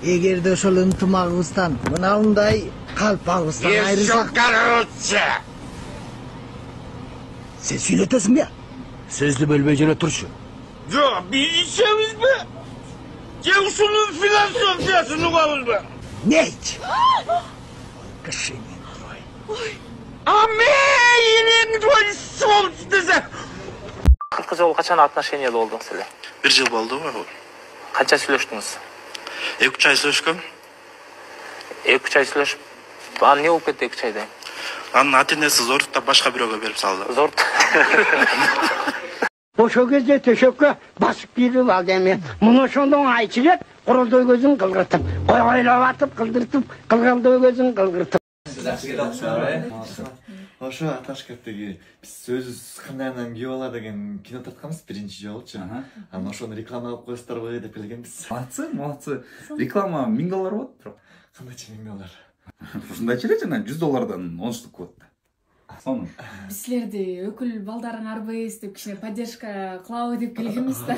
Эгерде ошол ынтымагыбыздан мынандай калпагыбыздан айрылсак, сен сүйлөтөсүң бе? Сөздү бөлбөй жөнө турчу. Жок, биз ичебизби? Же ушунун философиясын угабызбы? Нейт! Кышынен твой. А мен твой сволочь десек. Кыркы жолу качан отношенияда болдуңуз эле? 1 жыл болду. Канча сүйлөштүңүз? 2-3 ай сөйлөшкөм. 2-3 ай сүйлөшүп, анан эмне болуп кетти 2-3 айда? Анын ата-энеси зордуктап башка бирөөгө берип салды. Зорт. Ошо кезде төшөккө басып кирип алды эми. Муну ошондон айчылып, курулдой көзүн кылгыртып, койгойлоп атып, кылдыртып, кылгалдоо көзүн кылгыртып. Ошо Аташкаттагы биз сөзүз кандайынан күйө бала деген кино тартканбыз биринчи жолучу. Анан ошону реклама кылып коесуздарбы деп келгенбиз. Молодцы. Реклама $1000 болот, бирок. Кандайча $1000? Ушундайча эле жана $100 10 штук болот да. Сонун. Биз силерди өкүл балдарың арбайбыз деп кичине поддержка кылабы деп келгенбиз да.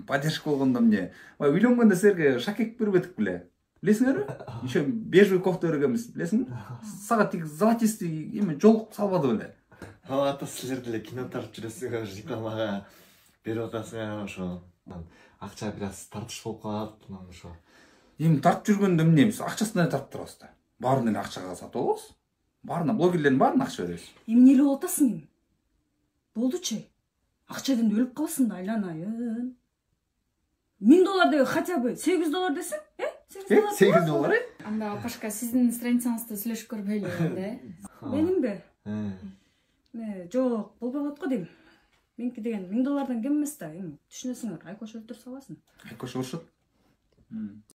Поддержка болгондо эмне? Үйлөнгөндө силерге шакек бербедик беле? Билесиңерби? Еще бежевый кофта бергенбиз, билесиңби? Сага тик золотистый эме жолук салбады беле? Ата силер деле кино тартып жүрөсүңөр, рекламага берип атасыңар ошо. Акча бир аз тартыш болуп калат, анан ошо. Эми тартып жүргөндө эмне? Биз акчасын эле тартып турабыз да. Баарын эле акчага сатып алабыз. Баарына блогерлердин баарына акча беребиз. Эмне эле болуп атасың эми? Болдучу. Акчадан өлүп каласың да айланайын. $1000 деп хотя бы $800 десең, $8? Анда Пашка сиздин страницаңызда сүйлөшүп көрбөйлү да. Менимби? Жок, болбой калат го дейм. Меники деген $1000 кем эмес да, эми түшүнөсүңөр, айкош өлтүрүп саласың. Айкош урушат.